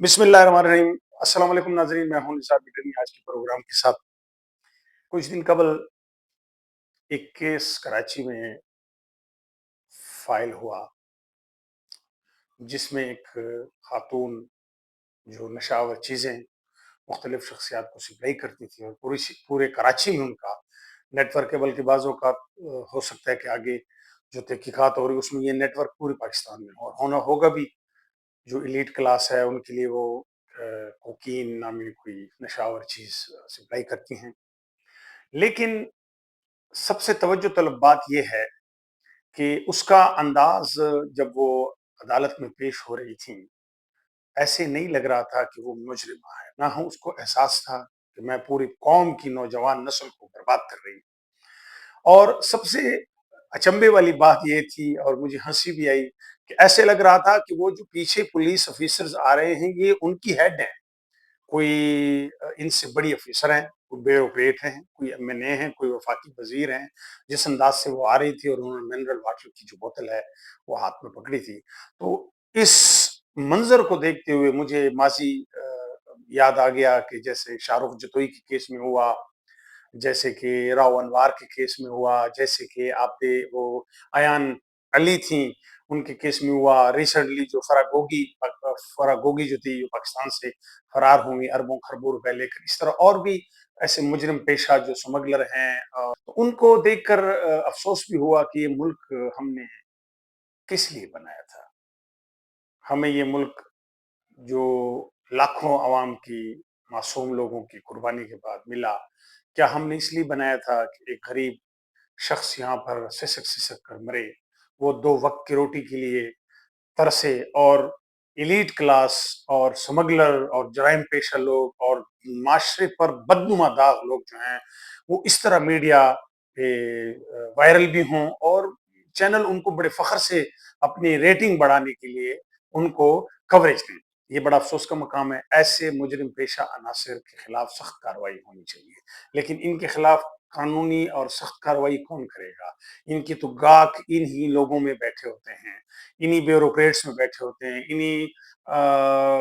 बिस्मिल्लाहिर्रहमानिर्रहीम। अस्सलाम वालेकुम नाज़रीन, मैं हूं निसार बिटनी आज के प्रोग्राम के साथ। कुछ दिन कबल एक केस कराची में फाइल हुआ जिसमें एक खातून जो नशावर चीज़ें मुख्तलिफ शख्सियात को सप्लाई करती थी और पूरे कराची में उनका नेटवर्क है, बल्कि बाज़ों का हो सकता है कि आगे जो तहकीकात हो रही उसमें ये नेटवर्क पूरे पाकिस्तान में हो और होना होगा भी। जो एलीट क्लास है उनके लिए वो कोकीन नामी कोई नशावर चीज़ सप्लाई करती हैं। लेकिन सबसे तवज्जो तलब बात यह है कि उसका अंदाज जब वो अदालत में पेश हो रही थी, ऐसे नहीं लग रहा था कि वो मुजरिमा है, ना हो उसको एहसास था कि मैं पूरी कौम की नौजवान नस्ल को बर्बाद कर रही हूँ। और सबसे अचंभे वाली बात ये थी और मुझे हंसी भी आई कि ऐसे लग रहा था कि वो जो पीछे पुलिस ऑफिसर्स आ रहे हैं ये उनकी हेड है, कोई इनसे बड़ी अफीसर हैं, कोई ब्यूरोक्रेट हैं, कोई एमएनए हैं, कोई वफाकी वजीर हैं। जिस अंदाज से वो आ रही थी और उन्होंने मिनरल वाटर की जो बोतल है वो हाथ में पकड़ी थी, तो इस मंजर को देखते हुए मुझे माजी याद आ गया कि जैसे शाहरुख जतोई के केस में हुआ, जैसे कि राव अनवार के केस में हुआ, जैसे कि आपने वो अयान अली थी उनके केस में हुआ, रिसेंटली जो फरागोगी जो थी, जो पाकिस्तान से फरार हुई अरबों खरबों रुपए लेकर। इस तरह और भी ऐसे मुजरिम पेशा जो स्मगलर हैं, तो उनको देखकर अफसोस भी हुआ कि ये मुल्क हमने किस लिए बनाया था। हमें ये मुल्क जो लाखों अवाम की, मासूम लोगों की कुर्बानी के बाद मिला, क्या हमने इसलिए बनाया था कि एक गरीब शख्स यहाँ पर सिसक सिसक कर मरे, वो दो वक्त की रोटी के लिए तरसे और एलीट क्लास और स्मगलर और जराइम पेशा लोग और माशरे पर बदनुमा दाग लोग जो हैं वो इस तरह मीडिया पे वायरल भी हों और चैनल उनको बड़े फख्र से अपनी रेटिंग बढ़ाने के लिए उनको कवरेज दें। ये बड़ा अफसोस का मकाम है। ऐसे मुजरिम पेशा अनासर के खिलाफ सख्त कार्रवाई होनी चाहिए, लेकिन इनके खिलाफ कानूनी और सख्त कार्रवाई कौन करेगा? इनकी तो गाख इन्हीं लोगों में बैठे होते हैं, इन्हीं ब्यूरोक्रेट्स में बैठे होते हैं, इन्हीं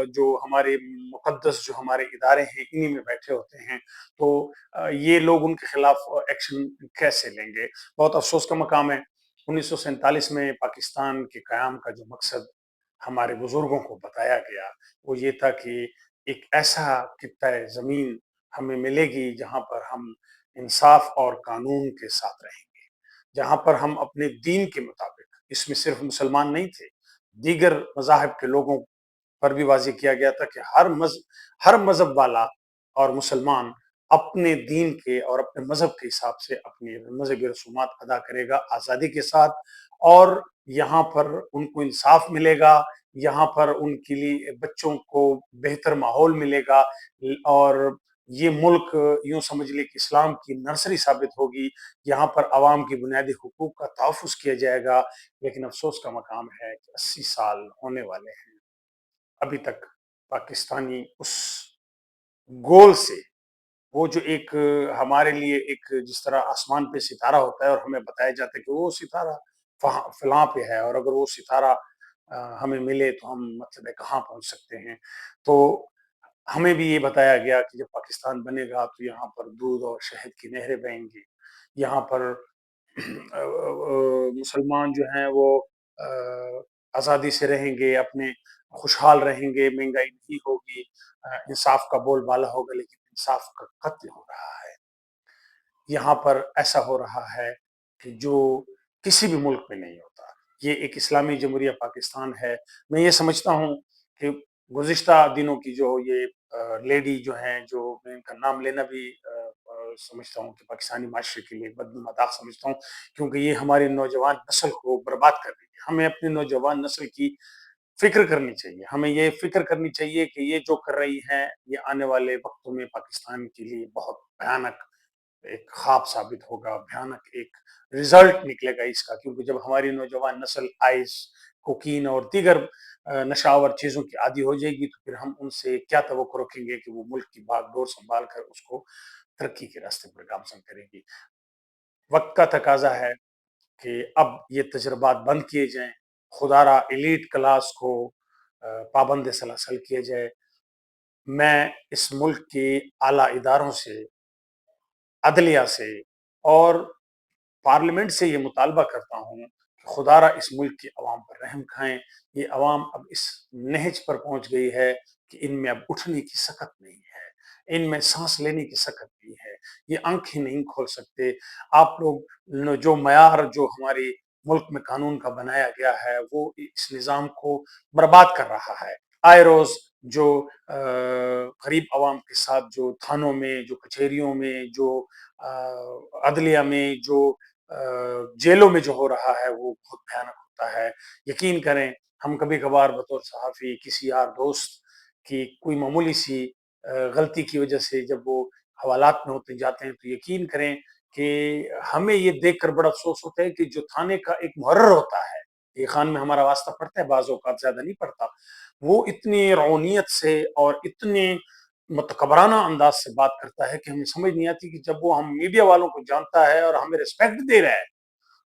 जो हमारे मुकद्दस जो हमारे इदारे हैं इन्हीं में बैठे होते हैं। तो ये लोग उनके खिलाफ एक्शन कैसे लेंगे? बहुत अफसोस का मकाम है। 1947 में पाकिस्तान के क़याम का जो मकसद हमारे बुजुर्गों को बताया गया, वो ये था कि एक ऐसा खित्ता ज़मीन हमें मिलेगी जहाँ पर हम इंसाफ और कानून के साथ रहेंगे, जहाँ पर हम अपने दीन के मुताबिक, इसमें सिर्फ मुसलमान नहीं थे, दीगर मज़ाहिब के लोगों पर भी वाज़ेह किया गया था कि हर मज़हब वाला और मुसलमान अपने दीन के और अपने मज़हब के हिसाब से अपनी मज़हबी रसूमात अदा करेगा आज़ादी के साथ, और यहाँ पर उनको इंसाफ मिलेगा, यहाँ पर उनके लिए बच्चों को बेहतर माहौल मिलेगा और ये मुल्क यूँ समझ लें कि इस्लाम की नर्सरी साबित होगी। यहाँ पर अवाम की बुनियादी हुकूक का तहफ़्फ़ुज़ किया जाएगा। लेकिन अफ़सोस का मकाम है कि 80 साल होने वाले हैं, अभी तक पाकिस्तानी उस गोल से, वो जो एक हमारे लिए एक जिस तरह आसमान पे सितारा होता है और हमें बताया जाता है कि वो सितारा फलां पे है और अगर वो सितारा हमें मिले तो हम मतलब है कहाँ पहुंच सकते हैं। तो हमें भी ये बताया गया कि जब पाकिस्तान बनेगा तो यहाँ पर दूध और शहद की नहरें बहेंगी, यहाँ पर मुसलमान जो हैं वो आज़ादी से रहेंगे, अपने खुशहाल रहेंगे, महंगाई नहीं होगी, इंसाफ का बोलबाला होगा। लेकिन इंसाफ का कत्ल हो रहा है। यहाँ पर ऐसा हो रहा है कि जो किसी भी मुल्क में नहीं होता। ये एक इस्लामी जमहूरिया पाकिस्तान है। मैं ये समझता हूँ कि गुज़िश्ता दिनों की जो ये लेडी जो हैं, जो मैं इनका नाम लेना भी समझता हूँ कि पाकिस्तानी माशरे के लिए बदनुमा दाग समझता हूँ, क्योंकि ये हमारी नौजवान नस्ल को बर्बाद कर रही है। हमें अपनी नौजवान नस्ल की फ़िक्र करनी चाहिए। हमें ये फ़िक्र करनी चाहिए कि ये जो कर रही हैं, ये आने वाले वक़्तों में पाकिस्तान के लिए बहुत भयानक एक ख्वाब साबित होगा, भयानक एक रिज़ल्ट निकलेगा इसका, क्योंकि जब हमारी नौजवान नस्ल आइस, कोकीन और दीगर नशावर चीज़ों की आदी हो जाएगी, तो फिर हम उनसे क्या तवक्को रखेंगे कि वो मुल्क की बागडोर सँभाल कर उसको तरक्की के रास्ते पर गामज़न करेंगी। वक़्त का तकाज़ा है कि अब ये तजर्बात बंद किए जाएँ, खुदारा एलीट क्लास को पाबंद सलासल किया जाए میں اس ملک کے اعلیٰ اداروں سے، عدلیہ سے اور پارلیمنٹ سے یہ مطالبہ کرتا ہوں کہ خدا را اس ملک کی عوام پر رحم کھائیں۔ یہ عوام اب اس نہج پر پہنچ گئی ہے کہ ان میں اب اٹھنے کی سکت نہیں ہے، ان میں سانس لینے کی سکت نہیں ہے، یہ آنکھیں نہیں کھول سکتے۔ آپ لوگ جو معیار جو ہمارے ملک میں قانون کا بنایا گیا ہے وہ اس نظام کو برباد کر رہا ہے۔ آئے روز جو غریب عوام کے ساتھ جو تھانوں میں، جو کچہریوں میں، جو عدلیہ میں، جو جیلوں میں جو ہو رہا ہے وہ بہت بھیانک ہوتا ہے۔ یقین کریں ہم کبھی کبھار بطور صحافی کسی یار دوست کی کوئی معمولی سی غلطی کی وجہ سے جب وہ حوالات میں ہوتے جاتے ہیں تو یقین کریں کہ ہمیں یہ دیکھ کر بڑا افسوس ہوتا ہے کہ جو تھانے کا ایک محرر ہوتا ہے، یہ خان میں ہمارا واسطہ پڑتا ہے، بعض اوقات زیادہ نہیں پڑتا، وہ اتنی رعونیت سے اور اتنے متکبرانہ انداز سے بات کرتا ہے کہ ہمیں سمجھ نہیں آتی کہ جب وہ ہم میڈیا والوں کو جانتا ہے اور ہمیں ریسپیکٹ دے رہا ہے،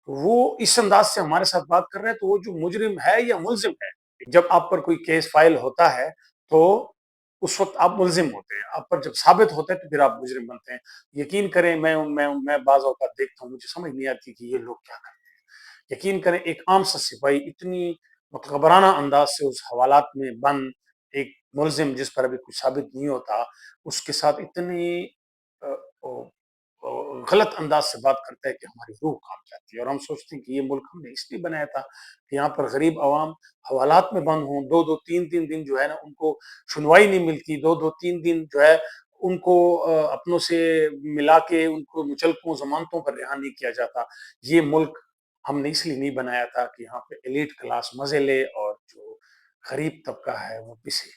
وہ اس انداز سے ہمارے ساتھ بات کر رہے ہیں تو وہ جو مجرم ہے یا ملزم ہے۔ جب آپ پر کوئی کیس فائل ہوتا ہے تو اس وقت آپ ملزم ہوتے ہیں، آپ پر جب ثابت ہوتا ہے تو پھر آپ مجرم بنتے ہیں۔ یقین کریں میں بعض اوقات دیکھتا ہوں، مجھے سمجھ نہیں آتی کہ یہ لوگ کیا کرتے ہیں۔ یقین کریں ایک عام سا سپاہی اتنی متکبرانہ انداز سے اس حوالات میں بند ایک ملزم جس پر ابھی کچھ ثابت نہیں ہوتا، اس کے ساتھ اتنی غلط انداز سے بات کرتا ہے کہ ہماری روح کانپ جاتی ہے، اور ہم سوچتے ہیں کہ یہ ملک ہم نے اس لیے بنایا تھا کہ یہاں پر غریب عوام حوالات میں بند ہوں، دو دو تین تین دن جو ہے نا ان کو سنوائی نہیں ملتی، دو دو تین دن جو ہے ان کو اپنوں سے ملا کے ان کو مچلقوں ضمانتوں پر رہا نہیں کیا جاتا۔ یہ ملک ہم نے اس لیے نہیں بنایا تھا کہ یہاں پہ ایلیٹ کلاس مزے لے اور جو غریب طبقہ ہے وہ پسے۔